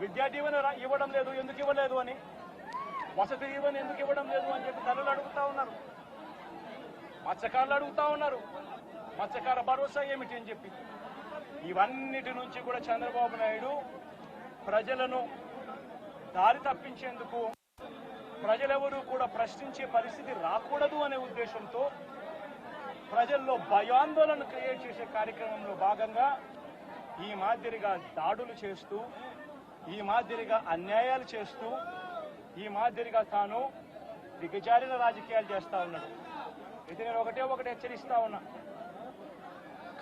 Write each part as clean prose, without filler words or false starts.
విద్యా దీవెన ఇవ్వడం లేదు, ఎందుకు ఇవ్వలేదు అని, వసతి దీవెన ఎందుకు ఇవ్వడం లేదు అని చెప్పి తల్లులు అడుగుతా ఉన్నారు, మత్స్యకారులు అడుగుతా ఉన్నారు. మత్స్యకార భరోసా ఏమిటి అని చెప్పి ఇవన్నిటి నుంచి కూడా చంద్రబాబు నాయుడు ప్రజలను దారి తప్పించేందుకు, ప్రజలెవరూ కూడా ప్రశ్నించే పరిస్థితి రాకూడదు అనే ఉద్దేశంతో ప్రజల్లో భయాందోళన క్రియేట్ చేసే కార్యక్రమంలో భాగంగా ఈ మాదిరిగా దాడులు చేస్తూ, ఈ మాదిరిగా అన్యాయాలు చేస్తూ, ఈ మాదిరిగా తాను దిగజారిన రాజకీయాలు చేస్తా ఉన్నాడు. ఇది నేను ఒకటి హెచ్చరిస్తా ఉన్నా,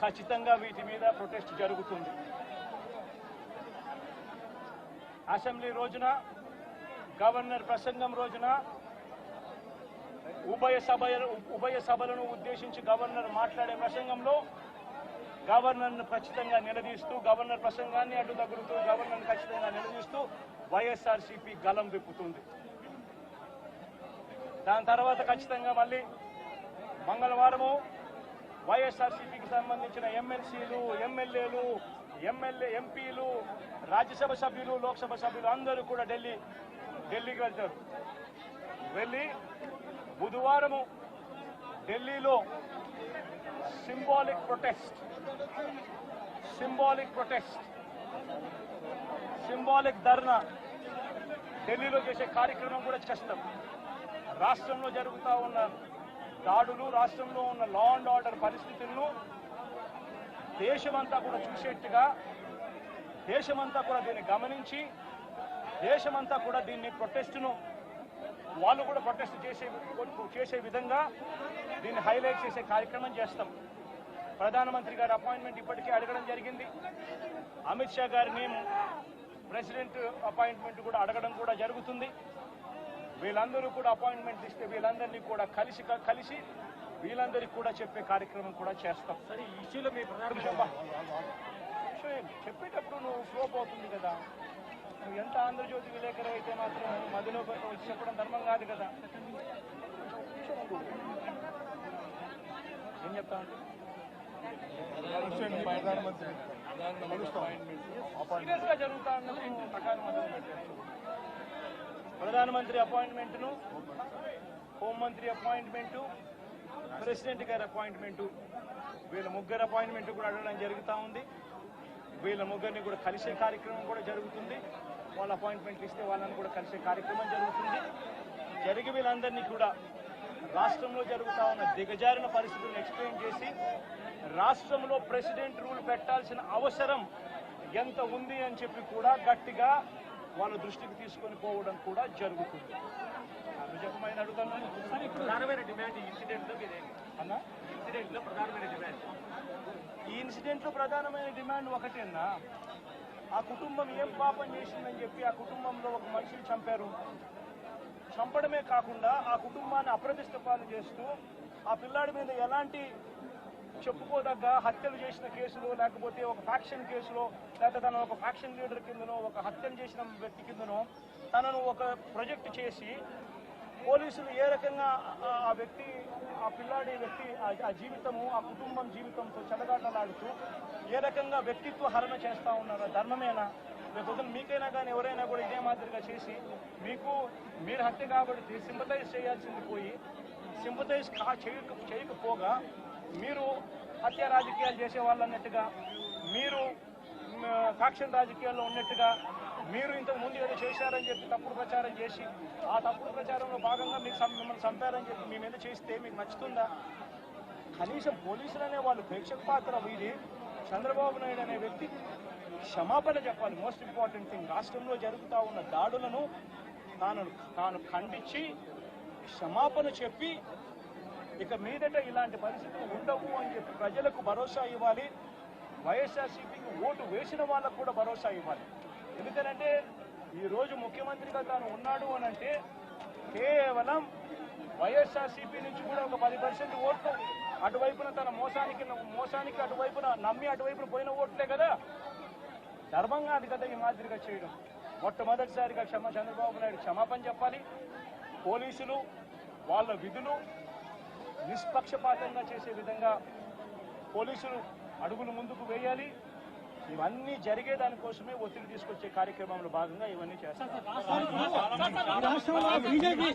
ఖచ్చితంగా వీటి మీద ప్రొటెస్ట్ జరుగుతుంది. అసెంబ్లీ రోజున, గవర్నర్ ప్రసంగం రోజున ఉభయ సభలను ఉద్దేశించి గవర్నర్ మాట్లాడే ప్రసంగంలో గవర్నర్ను ఖచ్చితంగా నిలదీస్తూ, గవర్నర్ ప్రసంగాన్ని అడ్డు తగులుతూ, గవర్నర్ను ఖచ్చితంగా నిలదీస్తూ వైఎస్ఆర్సీపీ గలం విప్పుతుంది. దాని తర్వాత ఖచ్చితంగా మళ్ళీ మంగళవారము వైఎస్ఆర్సీపీకి సంబంధించిన ఎమ్మెల్సీలు, ఎమ్మెల్యేలు, ఎంపీలు, రాజ్యసభ సభ్యులు, లోక్సభ సభ్యులు అందరూ కూడా ఢిల్లీకి వెళ్తారు. వెళ్ళి బుధవారము ఢిల్లీలో సింబాలిక్ ప్రొటెస్ట్, సింబాలిక్ ధర్నా ఢిల్లీలో చేసే కార్యక్రమం కూడా చేస్తాం. రాష్ట్రంలో జరుగుతూ ఉన్న దాడులు, రాష్ట్రంలో ఉన్న లా అండ్ ఆర్డర్ పరిస్థితులను దేశమంతా కూడా చూసేట్టుగా, దేశమంతా కూడా దీన్ని గమనించి, దేశమంతా కూడా దీన్ని ప్రొటెస్ట్ను వాళ్ళు కూడా ప్రొటెస్ట్ చేసే విధంగా దీన్ని హైలైట్ చేసే కార్యక్రమం చేస్తాం. ప్రధానమంత్రి గారి అపాయింట్మెంట్ ఇప్పటికే అడగడం జరిగింది. అమిత్ షా గారిని ప్రెసిడెంట్ అపాయింట్మెంట్ కూడా అడగడం కూడా జరుగుతుంది. వీళ్ళందరూ కూడా అపాయింట్మెంట్ ఇస్తే వీళ్ళందరినీ కూడా కలిసి వీళ్ళందరికీ కూడా చెప్పే కార్యక్రమం కూడా చేస్తాం. సరే, ఈ ఇష్యూలో మీ చెప్పేటప్పుడు నువ్వు ఫ్లోప్ అవుతుంది కదా. నువ్వు ఎంత ఆంధ్రజ్యోతి విలేకరు అయితే మాత్రం మధ్యలో వచ్చి చెప్పడం ధర్మం కాదు కదా. ఏం చెప్తా సీరియస్ గా జరుగుతా ఉన్నది ప్రకారం ప్రధానమంత్రి అపాయింట్మెంట్ను, హోంమంత్రి అపాయింట్మెంటు, ప్రెసిడెంట్ గారి అపాయింట్మెంటు, వీళ్ళ ముగ్గురు అపాయింట్మెంట్ కూడా అడగడం జరుగుతూ ఉంది. వీళ్ళ ముగ్గురిని కూడా కలిసే కార్యక్రమం కూడా జరుగుతుంది. వాళ్ళ అపాయింట్మెంట్లు ఇస్తే వాళ్ళని కూడా కలిసే కార్యక్రమం జరుగుతుంది. జరిగి వీళ్ళందరినీ కూడా రాష్ట్రంలో జరుగుతూ ఉన్న దిగజారిన పరిస్థితులను ఎక్స్ప్లెయిన్ చేసి, రాష్ట్రంలో ప్రెసిడెంట్ రూల్ పెట్టాల్సిన అవసరం ఎంత ఉంది అని చెప్పి కూడా గట్టిగా వాళ్ళ దృష్టికి తీసుకొని పోవడం కూడా జరుగుతుంది. నిజమైన అడుగుతున్నాను. ప్రధానమైన డిమాండ్ ఈ ఇన్సిడెంట్లో అన్నా, ఇన్సిడెంట్లో ప్రధానమైన డిమాండ్, ఈ ఇన్సిడెంట్లో ప్రధానమైన డిమాండ్ ఒకటేనా, ఆ కుటుంబం ఏం పాపం చేసిందని చెప్పి ఆ కుటుంబంలో ఒక మనిషిని చంపారు. చంపడమే కాకుండా ఆ కుటుంబాన్ని అప్రతిష్ట పాలు చేస్తూ, ఆ పిల్లాడి మీద ఎలాంటి చెప్పుకోదగ్గ హత్యలు చేసిన కేసులో, లేకపోతే ఒక ఫ్యాక్షన్ కేసులో, లేకపోతే తన ఒక ఫ్యాక్షన్ లీడర్ కిందనో, ఒక హత్యలు చేసిన వ్యక్తి కిందనో తనను ఒక ప్రొజెక్ట్ చేసి పోలీసులు ఏ రకంగా ఆ వ్యక్తి, ఆ పిల్లాడి వ్యక్తి ఆ జీవితము, ఆ కుటుంబం జీవితంతో చెలగాటలాడుతూ ఏ రకంగా వ్యక్తిత్వ హరణ చేస్తూ ఉన్నారో ధర్మమేనా? రేపు మీకైనా కానీ ఎవరైనా కూడా ఇదే మాదిరిగా చేసి మీరు హత్య కాబట్టి సింపతైజ్ చేయాల్సింది పోయి సింపతైజ్ చేయకపోగా మీరు హత్య రాజకీయాలు చేసే వాళ్ళు అన్నట్టుగా, మీరు ఫ్యాక్షన్ రాజకీయాల్లో ఉన్నట్టుగా, మీరు ఇంతకు ముందు ఏదో చేశారని చెప్పి తప్పుడు ప్రచారం చేసి ఆ తప్పుడు ప్రచారంలో భాగంగా మిమ్మల్ని చంపారని చెప్పి మీ మీద చేస్తే మీకు నచ్చుతుందా? కనీసం పోలీసులు అనే వాళ్ళు ప్రేక్షక పాత్ర వీడి చంద్రబాబు నాయుడు అనే వ్యక్తి క్షమాపణ చెప్పాలి. మోస్ట్ ఇంపార్టెంట్ థింగ్, రాష్ట్రంలో జరుగుతూ ఉన్న దాడులను తాను ఖండించి క్షమాపణ చెప్పి ఇక మీదట ఇలాంటి పరిస్థితులు ఉండవు అని చెప్పి ప్రజలకు భరోసా ఇవ్వాలి. వైఎస్ఆర్సీపీకి ఓటు వేసిన వాళ్ళకు కూడా భరోసా ఇవ్వాలి. ఎందుకనంటే ఈరోజు ముఖ్యమంత్రిగా తాను ఉన్నాడు అని అంటే కేవలం వైఎస్ఆర్సీపీ నుంచి కూడా ఒక 10% ఓట్లు అటువైపున తన మోసానికి అటువైపున నమ్మి అటువైపున పోయిన ఓట్లే కదా. ధర్మంగా అది కదా ఈ మాదిరిగా చేయడం. మొట్టమొదటిసారిగా చంద్రబాబు నాయుడు క్షమాపణ చెప్పాలి. పోలీసులు వాళ్ళ విధులు నిష్పక్షపాతంగా చేసే విధంగా పోలీసులు అడుగులు ముందుకు వేయాలి. ఇవన్నీ జరిగే దానికోసమే ఒత్తిడి తీసుకొచ్చే కార్యక్రమంలో భాగంగా ఇవన్నీ చేస్తారు. రాష్ట్రంలో బీజేపీ